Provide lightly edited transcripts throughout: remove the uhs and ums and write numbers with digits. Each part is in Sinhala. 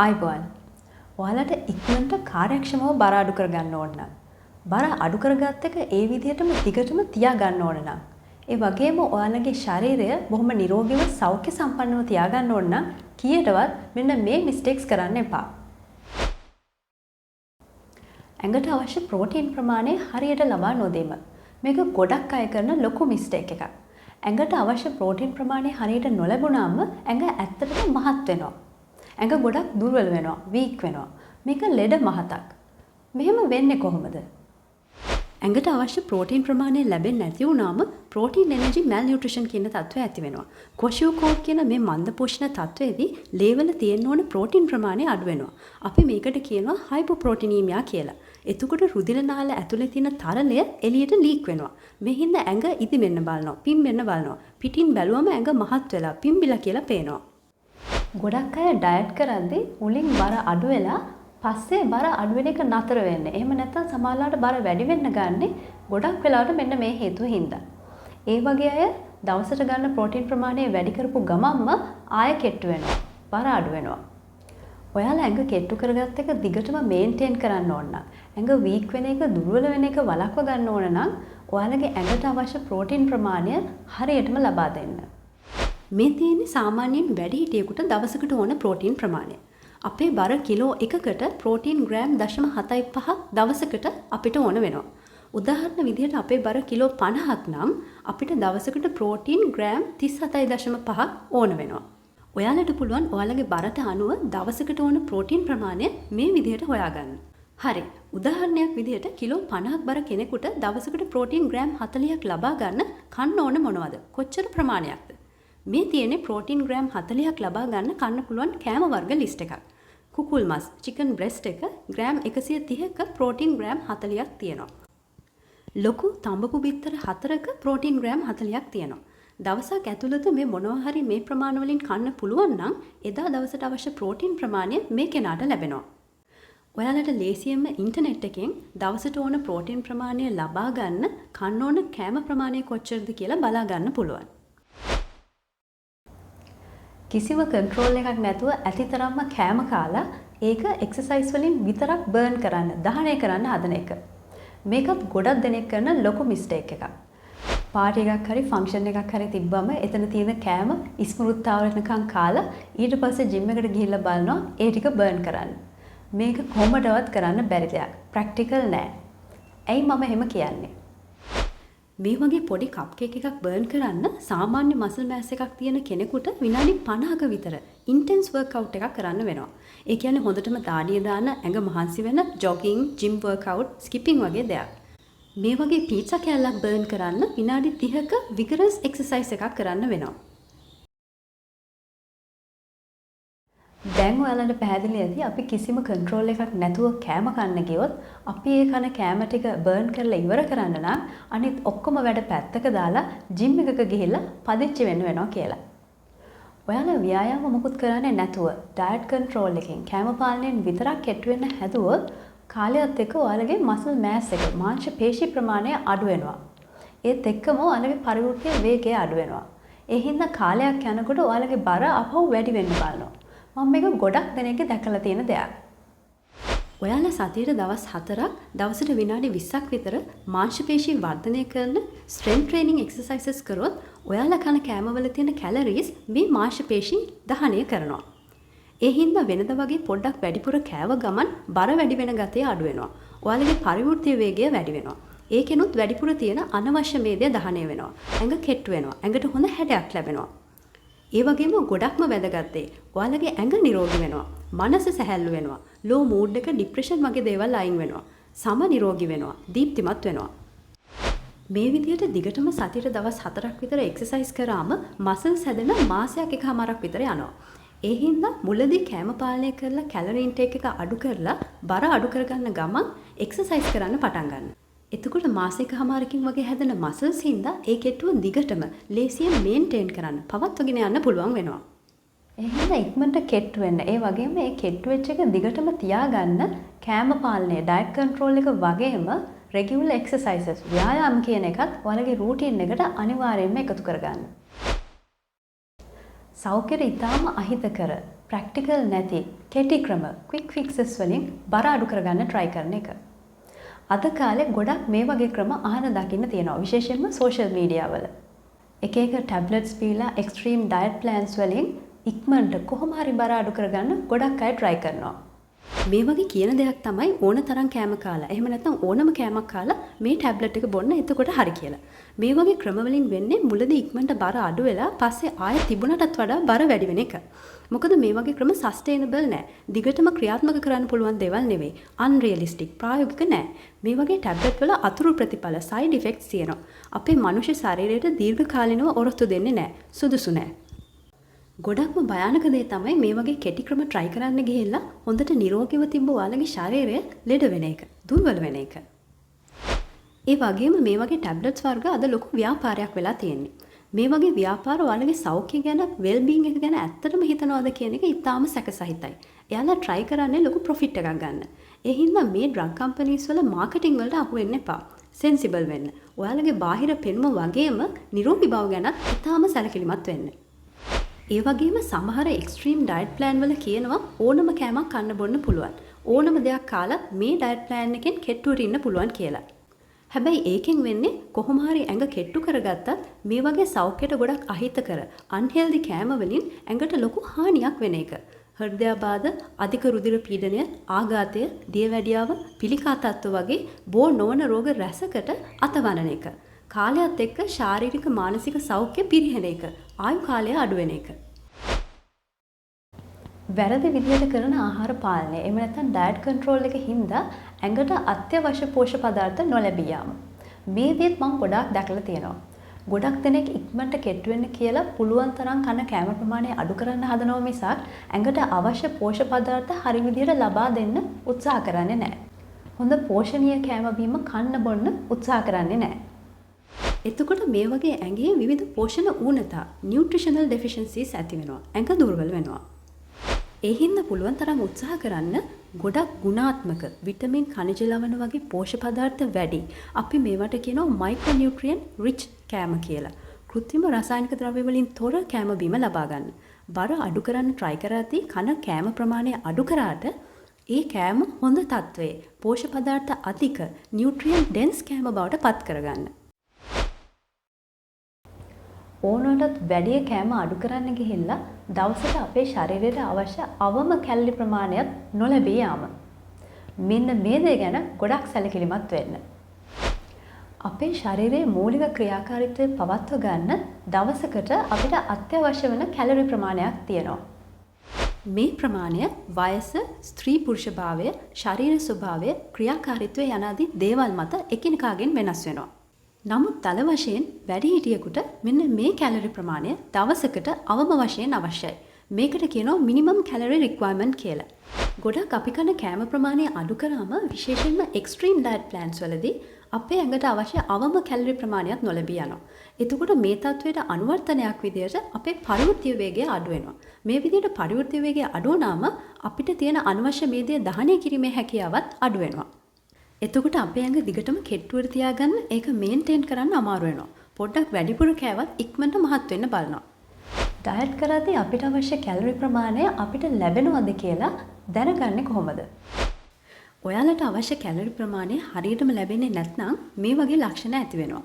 ආයිබෝන්. ඔයාලට ඉක්මනට කාර්යක්ෂමව බර අඩු කරගන්න ඕන නම් බර අඩු කරගත්ත එක ඒ විදිහටම දිගටම තියාගන්න ඕන නම් ඒ වගේම ඔයාලගේ ශරීරය බොහොම නිරෝගීව සෞඛ්‍ය සම්පන්නව තියාගන්න ඕන නම් කීයටවත් මෙන්න මේ මිස්ටේක්ස් කරන්න එපා. ඇඟට අවශ්‍ය ප්‍රෝටීන් ප්‍රමාණය හරියට ලබා නොදීම. මේක ගොඩක් අය කරන ලොකු මිස්ටේක් එකක්. ඇඟට අවශ්‍ය ප්‍රෝටීන් ප්‍රමාණය හරියට නොලැබුණාම ඇඟ ඇත්තටම මහත් වෙනවා. ඇඟ ගොඩක් දුර්වල වෙනවා, වීක් වෙනවා. මේක ලෙඩ මහතක්. මෙහෙම වෙන්නේ කොහොමද? ඇඟට අවශ්‍ය ප්‍රෝටීන් ප්‍රමාණය ලැබෙන්නේ නැති වුණාම ප්‍රෝටීන් එනර්ජි මැල්නියුට්‍රිෂන් කියන තත්ත්වය ඇති වෙනවා. කොෂියෝකෝඩ් කියන මේ මන්ද පෝෂණ තත්ත්වයේදී ලේවල තියෙන ඕන ප්‍රෝටීන් ප්‍රමාණය අඩු වෙනවා. අපි මේකට කියනවා හයිපෝප්‍රෝටීනීමියා කියලා. එතකොට රුධිර නාල ඇතුලේ තියෙන තරලය එළියට ලීක් වෙනවා. මේ හින්දා ඇඟ ඉදිමෙන්න බලනවා, පිම්බෙන්න බලනවා. පිටින් බැලුවම ඇඟ මහත් වෙලා පිම්බිලා කියලා පේනවා. ගොඩක් අය ඩයට් කරද්දී මුලින් බර අඩු වෙලා පස්සේ බර අඩු වෙන එක නතර වෙන්නේ. එහෙම නැත්නම් සමහරවිට බර වැඩි වෙන්න ගන්නේ ගොඩක් වෙලාවට මෙන්න මේ හේතුව හින්දා. ඒ වගේ අය දවසට ගන්න ප්‍රෝටීන් ප්‍රමාණය වැඩි කරපු ගමන්ම ආය කෙට්ටු වෙනවා. බර අඩු වෙනවා. ඔයාලා ඇඟ කෙට්ටු කරගත්ත එක දිගටම මේන්ටේන් කරන්න ඕන නම්, ඇඟ වීක් වෙන එක, දුර්වල වෙන එක වළක්ව ගන්න ඕන නම් ඔයාලගේ ඇඟට අවශ්‍ය ප්‍රෝටීන් ප්‍රමාණය හරියටම ලබා දෙන්න. මේ තියෙන්නේ සාමාන්‍යයෙන් වැඩිහිටියෙකුට දවසකට ඕන ප්‍රෝටීන් ප්‍රමාණය. අපේ බර කිලෝ 1කට ප්‍රෝටීන් ග්‍රෑම් 0.75 දවසකට අපිට ඕන වෙනවා. උදාහරණ විදිහට අපේ බර කිලෝ 50ක් නම් අපිට දවසකට ප්‍රෝටීන් ග්‍රෑම් 37.5ක් ඕන වෙනවා. ඔයාලට පුළුවන් ඔයාලගේ බරට අනුව දවසකට ඕන ප්‍රෝටීන් ප්‍රමාණය මේ විදිහට හොයාගන්න. හරි. උදාහරණයක් විදිහට කිලෝ 50ක් බර කෙනෙකුට දවසකට ප්‍රෝටීන් ග්‍රෑම් 40ක් ලබා ගන්න කන්න ඕන මොනවද? කොච්චර ප්‍රමාණයක්ද? මේ තියෙන්නේ ප්‍රෝටීන් ග්‍රෑම් 40ක් ලබා ගන්න කන්න පුළුවන් කෑම වර්ග ලිස්ට් එකක්. කුකුල් මස්, චිකන් බ්‍රෙස්ට් එක ග්‍රෑම් 130ක ප්‍රෝටීන් ග්‍රෑම් 40ක් තියෙනවා. ලොකු තඹපු බිත්තර 4ක ප්‍රෝටීන් ග්‍රෑම් 40ක් තියෙනවා. දවසක් ඇතුළත මේ මොනවා හරි මේ ප්‍රමාණ වලින් කන්න පුළුවන් නම් එදා දවසට අවශ්‍ය ප්‍රෝටීන් ප්‍රමාණය මේ කෙනාට ලැබෙනවා. ඔයාලට ලේසියෙන්ම ඉන්ටර්නෙට් එකෙන් දවසට ඕන ප්‍රෝටීන් ප්‍රමාණය ලබා ගන්න කන්න ඕන කෑම ප්‍රමාණය කොච්චරද කියලා බලා ගන්න පුළුවන්. කිසිම කන්ට්‍රෝල් එකක් නැතුව ඇතිතරම්ම කෑම කාලා ඒක එක්සර්සයිස් වලින් විතරක් බර්න් කරන්න, දහනය කරන්න හදන එක. මේකත් ගොඩක් දෙනෙක් කරන ලොකු මිස්ටේක් එකක්. පාටි එකක් හරි ෆන්ක්ෂන් එකක් හරි තිබ්බම එතන තියෙන කෑම ඉස්මෘත්තාවරණකම් කාලා ඊට පස්සේ ජිම් එකට ගිහිල්ලා බලනවා ඒ ටික බර්න් කරන්න. මේක කොහොමදවත් කරන්න බැරි දෙයක්. ප්‍රැක්ටිකල් නෑ. ඇයි මම එහෙම කියන්නේ? මේ වගේ පොඩි කප් කේක් එකක් බර්න් කරන්න සාමාන්‍ය මසල් මෑස් එකක් තියෙන කෙනෙකුට විනාඩි 50ක විතර ඉන්ටෙන්ස් වර්ක්අවුට් එකක් කරන්න වෙනවා. ඒ කියන්නේ හොඳටම දාඩිය දාන, ඇඟ මහන්සි වෙන ජොගින්, ජිම් වර්ක්අවුට්, ස්කිපින් වගේ දෙයක්. මේ වගේ පීට්සා කෑල්ලක් බර්න් කරන්න විනාඩි 30ක විගරස් එක්සර්සයිස් එකක් කරන්න වෙනවා. දැන් ඔයාලට පැහැදිලි ඇති අපි කිසිම කන්ට්‍රෝල් එකක් නැතුව කෑම කන්න ගියොත් අපි ඒ කන කෑම ටික බර්න් කරලා ඉවර කරන්න නම් අනිත් ඔක්කොම වැඩ පැත්තක දාලා ජිම් එකක ගිහිල්ලා පදිච්චි වෙන්න වෙනවා කියලා. ඔයාලා ව්‍යායාම මොකුත් කරන්නේ නැතුව ඩයට් කන්ට්‍රෝල් එකෙන් කෑම පාලනයෙන් විතරක් කෙටු වෙන්න හැදුවොත් කාලයත් එක්ක ඔයාලගේ මසල් මෑස් එක, මාංශ පේශි ප්‍රමාණය අඩු වෙනවා. ඒත් එක්කම ඔයාලගේ පරිවෘත්තීය වේගය අඩු වෙනවා. ඒ හින්දා කාලයක් යනකොට ඔයාලගේ බර අපහු වැඩි වෙන්න බලනවා. මම මේක ගොඩක් දෙනෙක්ගේ දැකලා තියෙන දෙයක්. ඔයාලා සතියේ දවස් 4ක් දවසට විනාඩි 20ක් විතර මාංශ පේශී වර්ධනය කරන ස්ට්‍රෙන්ත් ට්‍රේනින් එක්සර්සයිසස් කරොත් ඔයාලා කන කෑමවල තියෙන කැලරීස් මේ මාංශ පේශී දහනය කරනවා. ඒ හින්දා වෙනද වගේ පොඩ්ඩක් වැඩිපුර කෑව ගමන් බර වැඩි වෙන ගතිය අඩු වෙනවා. ඔයාලගේ පරිවෘත්තීය වේගය වැඩි වෙනවා. ඒකෙනුත් වැඩිපුර තියෙන අනවශ්‍ය මේදය දහනය වෙනවා. ඇඟ කෙට්ටු වෙනවා. ඇඟට හොඳ හැඩයක් ලැබෙනවා. ඒ වගේම ගොඩක්ම වැදගත් දේ ඔයාලගේ ඇඟ නිරෝගී වෙනවා. මනස සැහැල්ලු වෙනවා. ලෝ මූඩ් එක, ડિප්‍රෙෂන් වගේ දේවල් අයින් වෙනවා. සම නිරෝගී වෙනවා. දීප්තිමත් වෙනවා. මේ විදිහට දිගටම සතියේ දවස් 4ක් විතර එක්සර්සයිස් කරාම මසල්ස් හැදෙන මාසයක් එකමාරක් විතර යනවා. ඒ හින්දා මුලදී කෑම පාලනය කරලා කැලරි ඉන්ටේක් එක අඩු කරලා බර අඩු කරගන්න ගමන් එක්සර්සයිස් කරන්න පටන් ගන්න. එතකොට මාසෙකමාරකින් වගේ හැදෙන මසල්ස් හින්දා ඒ කෙට්ටුව දිගටම ලේසියෙන් මේන්ටේන් කරන්න, පවත්වාගෙන යන්න පුළුවන් වෙනවා. ඒ හින්දා ඉක්මනට කෙට්ටු වෙන්න. ඒ වගේම මේ කෙට්ටු වෙච්ච එක දිගටම තියාගන්න කෑම පාලනය, ඩයට් කන්ට්‍රෝල් එක වගේම රෙගියුලර් එක්සර්සයිසස්, ව්‍යායාම කියන එකත් ඔයාලගේ රූටින් එකට අනිවාර්යයෙන්ම එකතු කරගන්න. සෞඛ්‍යයට ඉතාම අහිතකර, ප්‍රැක්ටිකල් නැති, කෙටි ක්‍රම, ක්වික් ෆික්සස් වලින් බර අඩු කරගන්න try කරන එක. අද කාලේ ගොඩක් මේ වගේ ක්‍රම අහන දකින්න තියෙනවා, විශේෂයෙන්ම සෝෂල් මීඩියා වල. එක එක ටැබ්ලට්ස් බීලා එක්ස්ට්‍රීම් ඩයට් ප්ලෑන්ස් වලින් ඉක්මනට කොහොම හරි බර අඩු කරගන්න ගොඩක් අය try කරනවා. මේ වගේ කියන දෙයක් තමයි ඕන තරම් කෑම කාලා. එහෙම නැත්නම් ඕනම කෑමක් කාලා මේ ටැබ්ලට් එක බොන්න එතකොට හරි කියලා. මේ වගේ ක්‍රම වලින් වෙන්නේ මුලදී ඉක්මනට බර අඩු වෙලා පස්සේ ආයෙ තිබුණටත් වඩා බර වැඩි වෙන එක. මොකද මේ වගේ ක්‍රම සස්ටේනබල් නෑ. දිගටම ක්‍රියාත්මක කරන්න පුළුවන් දේවල් නෙවෙයි. අන්රියලිස්ටික්, ප්‍රායෝගික නෑ. මේ වගේ ටැබ්ලට් වල අතුරු ප්‍රතිඵල, සයිඩ් ඉෆෙක්ට්ස් තියෙනවා. අපේ මනුෂ්‍ය ශරීරයට දීර්ඝ කාලිනව ඔරොත්තු දෙන්නේ නෑ. සුදුසු නෑ. ගොඩක්ම භයානක දේ තමයි මේ වගේ කෙටි ක්‍රම try කරන්න ගිහිල්ලා හොඳට නිරෝගීව තිබ්බ ඔයාලගේ ශරීරය ලෙඩ වෙන එක, දුර්වල වෙන එක. ඒ වගේම මේ වගේ ටැබ්ලට්ස් වර්ග අද ලොකු ව්‍යාපාරයක් වෙලා තියෙන්නේ. මේ වගේ ව්‍යාපාර ඔයාලගේ සෞඛ්‍ය ගැන, වෙල් බීయింగ్ එක ගැන ඇත්තටම හිතනවද කියන එක ඉතාම සැකසහිතයි. එයාලා try කරන්නේ ලොකු ප්‍රොෆිට් එකක් ගන්න. ඒ හින්දා මේ ඩ්‍රග් කම්පනීස් වල මාකටිං වලට අහු වෙන්න එපා. සෙන්සිබල් වෙන්න. ඔයාලගේ බාහිර පෙනුම වගේම නිරෝගී බව ගැන ඉතාම සැලකිලිමත් වෙන්න. ඒ වගේම සමහර එක්ස්ට්‍රීම් ඩයට් ප්ලෑන් වල කියනවා ඕනම කෑමක් කන්න බොන්න පුළුවන්. ඕනම දෙයක් කාලා මේ ඩයට් ප්ලෑන් එකෙන් කෙට්ටුවට ඉන්න පුළුවන් කියලා. හැබැයි ඒකෙන් වෙන්නේ කොහොම හරි ඇඟ කෙට්ටු කරගත්තත් මේ වගේ සෞඛ්‍යයට ගොඩක් අහිතකර අන්හෙල්දි කෑම වලින් ඇඟට ලොකු හානියක් වෙන එක. හෘදයාබාධ, අධික රුධිර පීඩනය, ආඝාතය, දියවැඩියාව, පිළිකා තත්ත්ව වගේ බෝ නොවන රෝග රැසකට අතවනන එක. කාලයත් එක්ක ශාරීරික මානසික සෞඛ්‍ය පිරිහෙන එක, ආයු කාලය අඩු වෙන එක. වැරදි විදියට කරන ආහාර පාලනය, එහෙම නැත්නම් ඩයට් කන්ට්‍රෝල් එක හින්දා ඇඟට අත්‍යවශ්‍ය පෝෂක පදාර්ථ නොලැබී යාම. මේ දේත් මම ගොඩාක් දැකලා තියෙනවා. ගොඩක් දෙනෙක් ඉක්මනට කෙට්ටු වෙන්න කියලා පුළුවන් තරම් කන කෑම ප්‍රමාණය අඩු කරන්න හදනවා මිසක් ඇඟට අවශ්‍ය පෝෂක පදාර්ථ හරි විදියට ලබා දෙන්න උත්සාහ කරන්නේ නැහැ. හොඳ පෝෂණීය කෑම බීම කන්න බොන්න උත්සාහ කරන්නේ නැහැ. එතකොට මේ වගේ ඇඟේ විවිධ පෝෂණ ඌනතා, නියුට්‍රිෂනල් ඩෙෆිෂන්සිස් ඇති වෙනවා. ඇඟ දුර්වල වෙනවා. ඒ හින්දා පුළුවන් තරම් උත්සාහ කරන්න ගොඩක් ගුණාත්මක විටමින්, khනිජ ලවණ වගේ පෝෂක පදාර්ථ වැඩි. අපි මේවට කියනවා මයික්‍රොනියුට්‍රියන්ට් රිච් කෑම කියලා. කෘත්‍රිම රසායනික ද්‍රව්‍ය වලින් තොර කෑම බීම ලබා ගන්න. බර අඩු කරන්න try කරද්දී කන කෑම ප්‍රමාණය අඩු කරාට ඒ කෑම හොඳ තත්වයේ පෝෂක පදාර්ථ අධික, නියුට්‍රියන්ට් ඩෙන්ස් කෑම බවට පත් කරගන්න. ඕනටත් වැඩි කෑම අඩු කරන්න ගිහිල්ලා දවසට අපේ ශරීරයට අවශ්‍ය අවම කැලරි ප්‍රමාණයක් නොලැබී යාම. මෙන්න මේ දේ ගැන ගොඩක් සැලකිලිමත් වෙන්න. අපේ ශරීරයේ මූලික ක්‍රියාකාරීත්වය පවත්ව ගන්න දවසකට අපිට අත්‍යවශ්‍ය වෙන කැලරි ප්‍රමාණයක් තියෙනවා. මේ ප්‍රමාණය වයස, ස්ත්‍රී පුරුෂ භාවය, ශරීර ස්වභාවය, ක්‍රියාකාරීත්වය යනාදී දේවල් මත එකිනෙකාගෙන් වෙනස් වෙනවා. නමුත් තල වශයෙන් වැඩිහිටියෙකුට මෙන්න මේ කැලරි ප්‍රමාණය දවසකට අවම වශයෙන් අවශ්‍යයි. මේකට කියනවා මිනිමම් කැලරි රික්වයර්මන්ට් කියලා. ගොඩක් අපි කන කෑම ප්‍රමාණය අඩු කරාම විශේෂයෙන්ම එක්ස්ට්‍රීම් ඩයට් ප්ලෑන්ස් වලදී අපේ ඇඟට අවශ්‍ය අවම කැලරි ප්‍රමාණයක් නොලැබී යනවා. එතකොට මේ තත්වයට අනුවර්තනයක් විදිහට අපේ පරිවෘත්තීය වේගය අඩු වෙනවා. මේ විදිහට පරිවෘත්තීය වේගය අඩු වුණාම අපිට තියෙන අනවශ්‍ය මේදය දහනය කිරීමේ හැකියාවත් අඩු වෙනවා. එතකොට අපේ ඇඟ දිගටම කෙට්ටුවට තියාගන්න ඒක මේන්ටේන් කරන්න අමාරු වෙනවා. පොඩ්ඩක් වැඩිපුර කෑවත් ඉක්මනට මහත් වෙන්න බලනවා. ඩයට් කරද්දී අපිට අවශ්‍ය කැලරි ප්‍රමාණය අපිට ලැබෙනවද කියලා දැනගන්නේ කොහොමද? ඔයාලට අවශ්‍ය කැලරි ප්‍රමාණය හරියටම ලැබෙන්නේ නැත්නම් මේ වගේ ලක්ෂණ ඇති වෙනවා.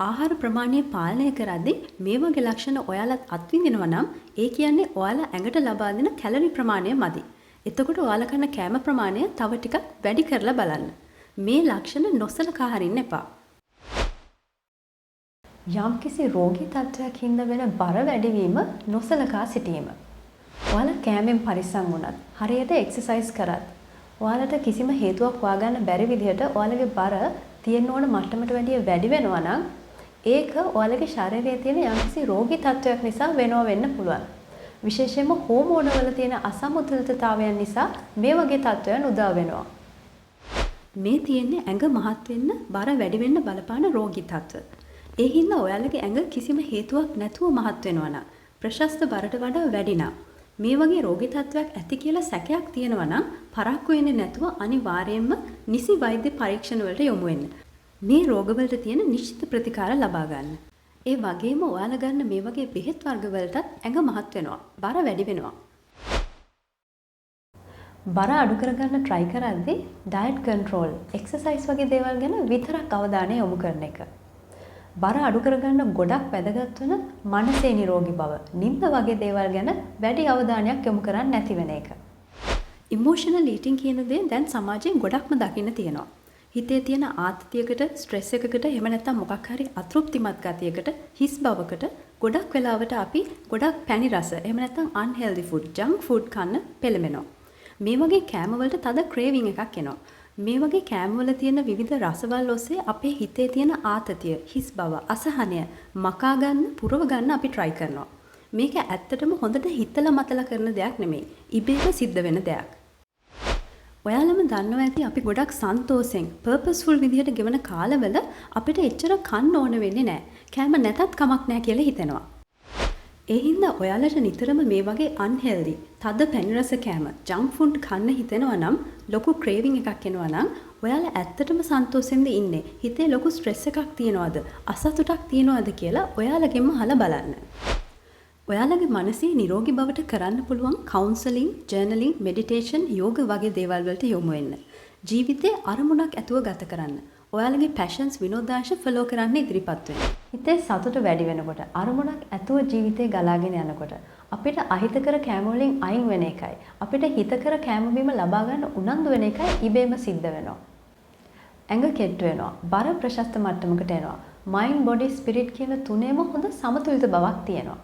ආහාර ප්‍රමාණය පාලනය කරද්දී මේ වගේ ලක්ෂණ ඔයාලත් අත්විඳිනවා නම් ඒ කියන්නේ ඔයාලා ඇඟට ලබා දෙන කැලරි ප්‍රමාණය මදි. එතකොට ඔයාලා කන කෑම ප්‍රමාණය තව ටිකක් වැඩි කරලා බලන්න. මේ ලක්ෂණ නොසලකා හරින්න එපා. යම්කිසි රෝගී තත්ත්වයක් හින්දා වෙන බර වැඩිවීම නොසලකා සිටීම. ඔයාලා කෑමෙන් පරිස්සම් වුණත්, හරියට එක්සර්සයිස් කරත්, ඔයාලට කිසිම හේතුවක් හොයාගන්න බැරි විදිහට ඔයාලගේ බර තියෙන්න ඕන මට්ටමට වැඩිය වැඩි වෙනවා නම් ඒක ඔයාලගේ ශරීරයේ තියෙන යම්කිසි රෝගී තත්ත්වයක් නිසා වෙන්න පුළුවන්. විශේෂයෙන්ම හෝමෝන වල තියෙන අසමතුලිතතාවයන් නිසා මේ වගේ තත්ත්වයන් උදා වෙනවා. මේ තියෙන්නේ ඇඟ මහත් වෙන්න, බර වැඩි වෙන්න බලපාන රෝගී තත්ත්ව. ඒ හින්දා ඔයාලගේ ඇඟ කිසිම හේතුවක් නැතුව මහත් වෙනවා නම්, ප්‍රශස්ත බරට වඩා වැඩි නම්, මේ වගේ රෝගී තත්ත්වයක් ඇති කියලා සැකයක් තියෙනවා නම් පරක්කු වෙන්නේ නැතුව අනිවාර්යයෙන්ම නිසි වෛද්‍ය පරීක්ෂණ වලට යොමු වෙන්න. මේ රෝගවලට තියෙන නිශ්චිත ප්‍රතිකාර ලබා ගන්න. ඒ වගේම ඔයාලා ගන්න මේ වගේ බෙහෙත් වර්ග වලටත් ඇඟ මහත් වෙනවා. බර වැඩි වෙනවා. බර අඩු කරගන්න try කරද්දී diet control, exercise වගේ දේවල් ගැන විතරක් අවධානය යොමු කරන එක. බර අඩු කරගන්න ගොඩක් වැදගත් වෙන මනසේ නිරෝගී බව, නිින්ද වගේ දේවල් ගැන වැඩි අවධානයක් යොමු කරන්නේ නැති වෙන එක. emotional eating කියන දේ දැන් සමාජයෙන් ගොඩක්ම දකින්න තියෙනවා. හිතේ තියෙන ආතතියකට, ස්ට්‍රෙස් එකකට, එහෙම නැත්නම් මොකක් හරි අතෘප්තිමත් ගතියකට, හිස් බවකට ගොඩක් වෙලාවට අපි ගොඩක් පැණි රස, එහෙම නැත්නම් unhealthy food, junk food කන්න පෙළඹෙනවා. මේ වගේ කෑම වලට තද ක්‍රේවිං එකක් එනවා. මේ වගේ කෑම වල තියෙන විවිධ රසවල් ඔස්සේ අපේ හිතේ තියෙන ආතතිය, හිස් බව, අසහනය මකා ගන්න, පුරව ගන්න අපි try කරනවා. මේක ඇත්තටම හොඳට හිතලා මතලා කරන දෙයක් නෙමෙයි. ඉබේම සිද්ධ වෙන දෙයක්. ඔයාලම දන්නවා ඇති අපි ගොඩක් සන්තෝෂෙන්, purposeful විදිහට ගෙවන කාලවල අපිට එච්චර කන්න ඕන වෙන්නේ නැහැ. කෑම නැතත් කමක් නැහැ කියලා හිතෙනවා. ඒ හින්දා ඔයාලට නිතරම මේ වගේ unhealthy, තද පැණි රස කෑම, junk food කන්න හිතෙනවා නම්, ලොකු craving එකක් එනවා නම්, ඔයාලා ඇත්තටම සන්තෝෂෙන්ද ඉන්නේ? හිතේ ලොකු stress එකක් තියනවද? අසතුටක් තියනවද කියලා ඔයාලගෙන්ම අහලා බලන්න. ඔයාලගේ මනසේ නිරෝගී බවට කරන්න පුළුවන් counseling, journaling, meditation, yoga වගේ දේවල් වලට යොමු වෙන්න. ජීවිතේ අරමුණක් ඇතුව ගත කරන්න. ඔයාලගේ passions, විනෝදාංශ follow කරන්න ඉදිරිපත් වෙන්න. හිතේ සතුට වැඩි වෙනකොට, අරමුණක් ඇතුව ජීවිතේ ගලාගෙන යනකොට අපිට අහිතකර කෑම වලින් අයින් වෙන එකයි, අපිට හිතකර කෑම බීම ලබා ගන්න උනන්දු වෙන එකයි ඉබේම සිද්ධ වෙනවා. ඇඟ කෙට්ටු වෙනවා, බර ප්‍රශස්ත මට්ටමකට එනවා. mind, body, spirit කියන තුනේම හොඳ සමතුලිත බවක් තියෙනවා.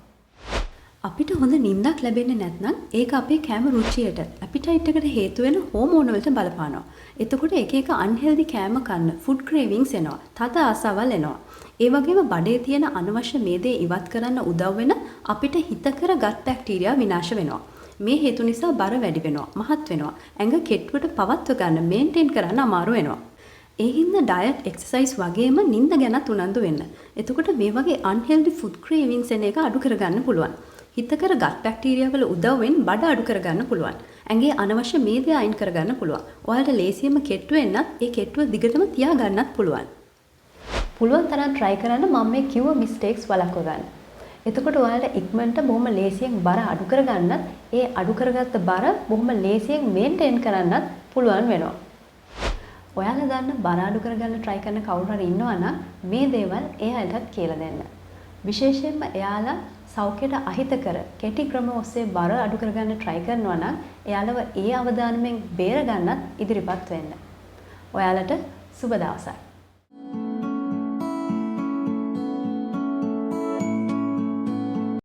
අපිට හොඳ නිින්දක් ලැබෙන්නේ නැත්නම් ඒක අපේ කෑම රුචියට, ඇපිටයිට් එකට හේතු වෙන හෝමෝන වලට බලපානවා. එතකොට එක එක unhealthy කෑම කන්න food cravings එනවා. තද ආසාවල් එනවා. ඒ වගේම බඩේ තියෙන අනවශ්‍ය මේදේ ඉවත් කරන්න උදව් වෙන අපිට හිතකර gut bacteria විනාශ වෙනවා. මේ හේතු නිසා බර වැඩි වෙනවා, මහත් වෙනවා. ඇඟ කෙට්ටුවට පවත්ව ගන්න, maintain කරන්න අමාරු වෙනවා. ඒ හින්දා diet, exercise වගේම නිින්ද ගැනත් උනන්දු වෙන්න. එතකොට මේ වගේ unhealthy food cravings එන එක අඩු කරගන්න පුළුවන්. හිතකර gut bacteria වල උදව්වෙන් බඩ අඩු කරගන්න පුළුවන්. ඇඟේ අනවශ්‍ය මේදය අයින් කරගන්න පුළුවන්. ඔයාලට ලේසියෙන්ම කෙට්ටු වෙන්නත් ඒ කෙට්ටුව දිගටම තියාගන්නත් පුළුවන්. පුළුවන් තරම් try කරන්න මම මේ කිව්ව mistakes වළක්ව ගන්න. එතකොට ඔයාලට ඉක්මනට බොහොම ලේසියෙන් බර අඩු කරගන්නත්, ඒ අඩු කරගත්ත බර බොහොම ලේසියෙන් maintain කරන්නත් පුළුවන් වෙනවා. ඔයාලා දන්න බර අඩු කරගන්න try කරන කවුරු හරි ඉන්නවා නම් මේ දේවල් ඒ අයටත් කියලා දෙන්න. විශේෂයෙන්ම එයාලා සෞඛ්‍යයට අහිතකර කෙටි ක්‍රම ඔස්සේ බර අඩු කරගන්න try කරනවා නම් එයාලව ඒ අවදානමෙන් බේර ගන්නත් ඉදිරිපත් වෙන්න. ඔයාලට සුබ දවසක්.